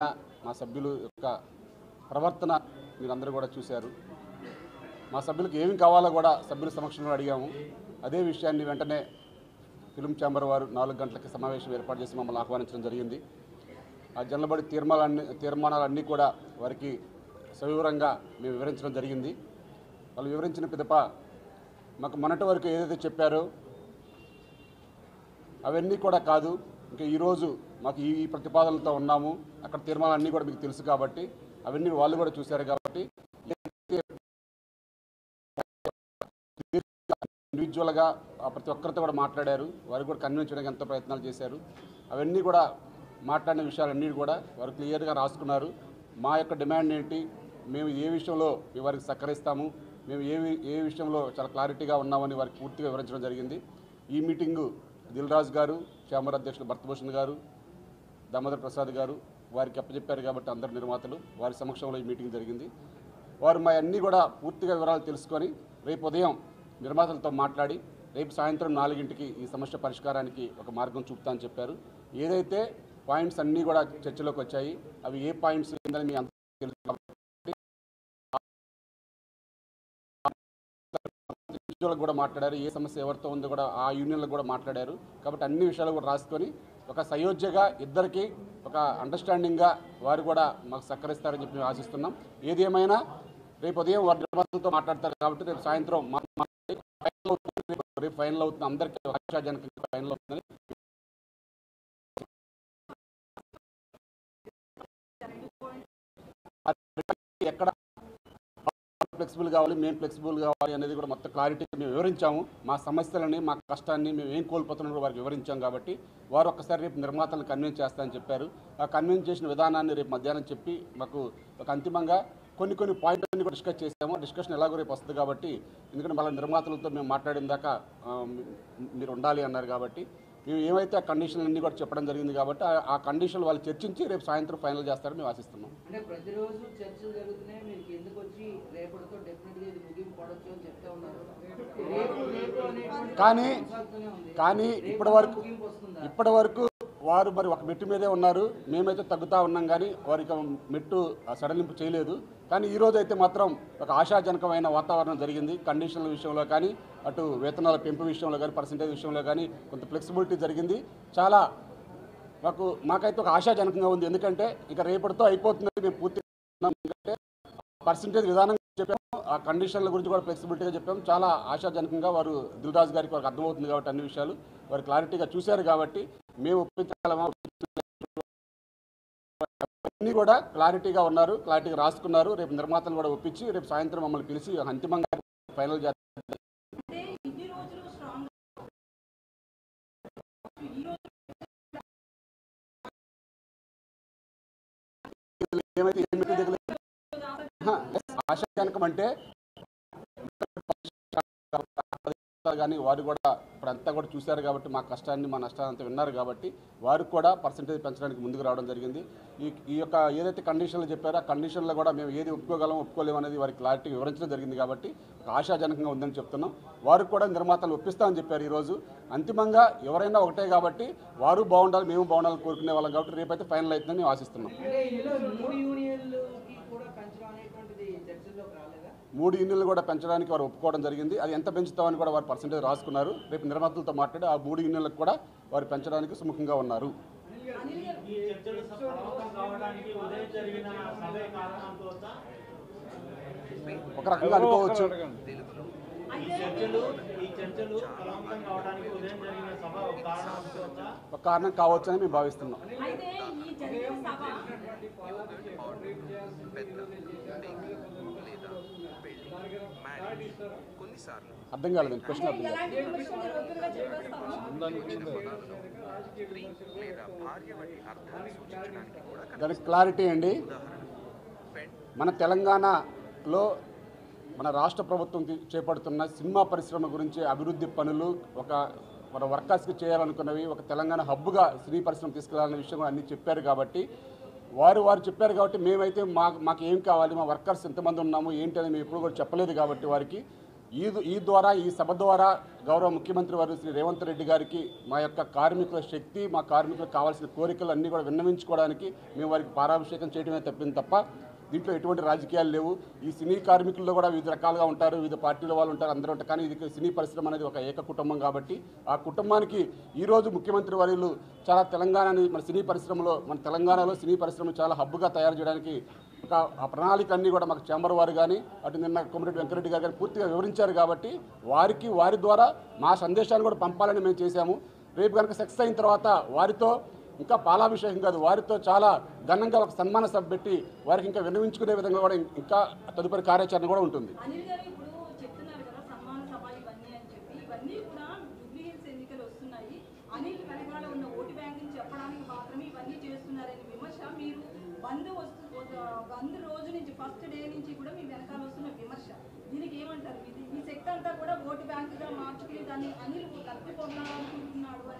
మా సభ్యులు యొక్క ప్రవర్తన మీరందరూ కూడా చూశారు. మా సభ్యులకు ఏమి కావాలో కూడా సభ్యుల సమక్షంలో అడిగాము. అదే విషయాన్ని వెంటనే ఫిల్మ్ ఛాంబర్ వారు 4 గంటలకి సమావేశం ఏర్పాటు చేసి మమ్మల్ని ఆహ్వానించడం జరిగింది. ఆ జనబడి తీర్మానాలన్నీ కూడా వారికి సవివరంగా మేము వివరించడం జరిగింది. వాళ్ళు వివరించిన పిదప మాకు మొన్నటి వరకు ఏదైతే చెప్పారో అవన్నీ కూడా కాదు, ఇంకా ఈరోజు మాకు ఈ ప్రతిపాదనలతో ఉన్నాము, అక్కడ తీర్మానాలన్నీ కూడా మీకు తెలుసు కాబట్టి అవన్నీ వాళ్ళు కూడా చూశారు కాబట్టి ఇండివిజువల్గా ప్రతి ఒక్కరితో కూడా మాట్లాడారు. వారు కూడా కన్విన్స్ చేయడానికి ఎంతో ప్రయత్నాలు చేశారు. అవన్నీ కూడా మాట్లాడిన విషయాలన్నీ కూడా వారు క్లియర్గా రాసుకున్నారు. మా యొక్క డిమాండ్ ఏంటి, మేము ఏ విషయంలో వారికి సహకరిస్తాము, మేము ఏ విషయంలో చాలా క్లారిటీగా ఉన్నామని వారికి పూర్తిగా వివరించడం జరిగింది. ఈ మీటింగు దిల్ రాజు గారు, ఛాంబర్ అధ్యక్షులు భరతభూషణ్ గారు, దామోదర్ ప్రసాద్ గారు వారికి అప్పచెప్పారు కాబట్టి అందరు నిర్మాతలు వారి సమక్షంలో ఈ మీటింగ్ జరిగింది. వారు మా అన్నీ కూడా పూర్తిగా వివరాలు తెలుసుకొని రేపు ఉదయం నిర్మాతలతో మాట్లాడి రేపు సాయంత్రం 4 ఈ సమస్య పరిష్కారానికి ఒక మార్గం చూపుతామని చెప్పారు. ఏదైతే పాయింట్స్ అన్నీ కూడా చర్చలోకి వచ్చాయి, అవి ఏ పాయింట్స్ ఏందని మీ అందరికీ తెలుసు కాబట్టి కూడా మాట్లాడారు. ఏ సమస్య ఎవరితో ఉందో కూడా ఆ యూనియన్లకు కూడా మాట్లాడారు. కాబట్టి అన్ని విషయాలు కూడా రాసుకొని ఒక సయోధ్యగా ఇద్దరికి ఒక అండర్స్టాండింగ్గా వారు కూడా మాకు సహకరిస్తారని చెప్పి మేము ఆశిస్తున్నాం. ఏది ఏమైనా రేపు ఉదయం వారి నిర్మాతలతో మాట్లాడతారు కాబట్టి రేపు సాయంత్రం రేపు ఫైనల్ అవుతుంది, అందరికీ ఆశాజనకంగా ఫైనల్ అవుతుందని ఎక్కడ ఫ్లెక్సిబుల్ కావాలి, మేము ఫ్లెక్సిబుల్ కావాలి అనేది కూడా మొత్తం క్లారిటీ మేము వివరించాము. మా సమస్యలని, మా కష్టాన్ని మేము ఏం కోల్పోతున్నాం కూడా వారికి వివరించాం కాబట్టి వారు ఒక్కసారి రేపు నిర్మాతలను కన్విన్స్ చేస్తారని చెప్పారు. ఆ కన్విన్స్ చేసిన విధానాన్ని రేపు మధ్యాహ్నం చెప్పి మాకు ఒక అంతిమంగా కొన్ని పాయింట్లన్నీ కూడా డిస్కస్ చేసాము. డిస్కషన్ ఎలాగో రేపు వస్తుంది కాబట్టి, ఎందుకంటే మళ్ళీ నిర్మాతలతో మేము మాట్లాడిన దాకా మీరు ఉండాలి అన్నారు కాబట్టి మేము ఏమైతే ఆ కండిషన్లన్నీ కూడా చెప్పడం జరిగింది కాబట్టి ఆ కండిషన్లు వాళ్ళు చర్చించి రేపు సాయంత్రం ఫైనల్ చేస్తారని మేము ఆశిస్తున్నాం. అంటే ప్రతిరోజు చర్చలు జరుగుతున్నాయి, మీరు ఎందుకు వచ్చి రేపటితో డెఫినెట్గా ఇది ముగింపు పడవచ్చు అని చెప్తా ఉన్నారు. కానీ ఇప్పటి వరకు వారు మరి ఒక మెట్టు మీదే ఉన్నారు. మేమైతే తగ్గుతూ ఉన్నాం కానీ వారికి మెట్టు సడలింపు చేయలేదు. కానీ ఈరోజు అయితే మాత్రం ఒక ఆశాజనకమైన వాతావరణం జరిగింది. కండిషన్ల విషయంలో కానీ, అటు వేతనాల పెంపు విషయంలో కానీ, పర్సంటేజ్ విషయంలో కానీ కొంత ఫ్లెక్సిబిలిటీ జరిగింది. చాలా మాకైతే ఒక ఆశాజనకంగా ఉంది. ఎందుకంటే ఇక రేపటితో అయిపోతుందని మేము పూర్తిగా ఎందుకంటే పర్సంటేజ్ విధానంగా చెప్పాము, ఆ కండిషన్ల గురించి కూడా ఫ్లెక్సిబిలిటీగా చెప్పాము. చాలా ఆశాజనకంగా వారు దిల్ రాజు గారికి వారికి అర్థమవుతుంది కాబట్టి అన్ని విషయాలు వారు క్లారిటీగా చూశారు కాబట్టి మేము ఒప్పించగలమా అన్నీ కూడా క్లారిటీగా ఉన్నారు, క్లారిటీగా రాసుకున్నారు. రేపు నిర్మాతలు కూడా ఒప్పించి రేపు సాయంత్రం మమ్మల్ని పిలిచి అంతిమంగా ఫైనల్ చేస్తారు. ఆశాజనకం అంటే కానీ వారు కూడా ఇప్పుడంతా కూడా చూశారు కాబట్టి మా కష్టాన్ని, మా నష్టాన్ని అంతా విన్నారు కాబట్టి వారు కూడా పర్సంటేజ్ పెంచడానికి ముందుకు రావడం జరిగింది. ఈ యొక్క ఏదైతే కండిషన్లు చెప్పారో ఆ కండిషన్లో కూడా మేము ఏది ఒప్పుకోగలం ఒప్పుకోలేము అనేది వారికి క్లారిటీ వివరించడం జరిగింది కాబట్టి ఆశాజనకంగా ఉందని చెప్తున్నాం. వారు కూడా నిర్మాతలు ఒప్పిస్తామని చెప్పారు. ఈరోజు అంతిమంగా ఎవరైనా ఒకటే కాబట్టి వారు బాగుండాలి, మేము బాగుండాలని కోరుకునే వాళ్ళం కాబట్టి రేపైతే ఫైనల్ అవుతుందని మేము ఆశిస్తున్నాం. 3 యూనియన్లు కూడా పెంచడానికి వారు ఒప్పుకోవడం జరిగింది. అది ఎంత పెంచుతామని కూడా వారు పర్సంటేజ్ రాసుకున్నారు. రేపు నిర్మాతలతో మాట్లాడి ఆ 3 యూనియన్లకు కూడా వారు పెంచడానికి సుముఖంగా ఉన్నారు. ఒక రకంగా అనుకోవచ్చు, ఒక కారణం కావచ్చు అని మేము భావిస్తున్నాం. అర్థం కాలేదండి, క్వశ్చన్ అర్థం కాలేదు. దానికి క్లారిటీ అండి, మన తెలంగాణలో మన రాష్ట్ర ప్రభుత్వం చేపడుతున్న సినిమా పరిశ్రమ గురించి అభివృద్ధి పనులు మన వర్కర్స్కి చేయాలనుకున్నవి ఒక తెలంగాణ హబ్గా సినీ పరిశ్రమ తీసుకెళ్లాలనే విషయం అన్నీ చెప్పారు కాబట్టి వారు చెప్పారు కాబట్టి మేమైతే మాకు ఏం కావాలి, మా వర్కర్స్ ఎంతమంది ఉన్నాము ఏంటి అని మేము ఎప్పుడు కూడా చెప్పలేదు కాబట్టి వారికి ఈ ద్వారా ఈ సభ ద్వారా గౌరవ ముఖ్యమంత్రి వారు శ్రీ రేవంత్ రెడ్డి గారికి మా యొక్క కార్మికుల శక్తి, మా కార్మికులకు కావాల్సిన కోరికలు అన్నీ కూడా విన్నవించుకోవడానికి మేము వారికి పారాభిషేకం చేయడమే తప్పింది తప్ప దీంట్లో ఎటువంటి రాజకీయాలు లేవు. ఈ సినీ కార్మికుల్లో కూడా వివిధ రకాలుగా ఉంటారు, వివిధ పార్టీల వాళ్ళు ఉంటారు, అందరూ ఉంటారు. కానీ ఇది సినీ పరిశ్రమ అనేది ఒక ఏక కుటుంబం కాబట్టి ఆ కుటుంబానికి ఈరోజు ముఖ్యమంత్రి వర్యులు చాలా తెలంగాణని మన సినీ పరిశ్రమలో మన తెలంగాణలో సినీ పరిశ్రమ చాలా హబ్బుగా తయారు చేయడానికి ఒక ఆ ప్రణాళిక అన్నీ కూడా మాకు చేంబర్ వారు కానీ అటు నిన్న కోమటిరెడ్డి వెంకరెడ్డి గారు కానీ పూర్తిగా వివరించారు కాబట్టి వారి ద్వారా మా సందేశాన్ని కూడా పంపాలని మేము చేశాము. రేపు కనుక సక్సెస్ అయిన తర్వాత వారితో ఇంకా పాలాభిషేకం కాదు, వారితో చాలా ఘనంగా ఒక సన్మాన సభ పెట్టి వారికి ఇంకా విన్నవించుకునే విధంగా కూడా ఇంకా తదుపరి కార్యాచరణ కూడా ఉంటుంది. అనిల్ గారు ఇప్పుడు చెప్తున్నారు కదా సన్మాన సభ ఇవన్నీ అని చెప్పి, ఇవన్నీ కూడా జూబ్లీ హిల్స్ ఎన్నికలు వస్తున్నాయి, అనిల్ వెనకాల ఉన్న ఓటు బ్యాంకుని చెప్పడానికి మాత్రమే ఇవన్నీ చేస్తున్నారని విమర్శ. మీరు బంద్ రోజు నుంచి ఫస్ట్ డే నుంచి కూడా మీ వెనకాల వస్తున్న విమర్శ, దీనికి ఏమంటారు? ఈ శక్తి అంతా కూడా ఓటు బ్యాంకుగా మార్చుకుని దాన్ని అనిల్ తప్పిపోతున్నాడు అనుకుంటున్నాడు.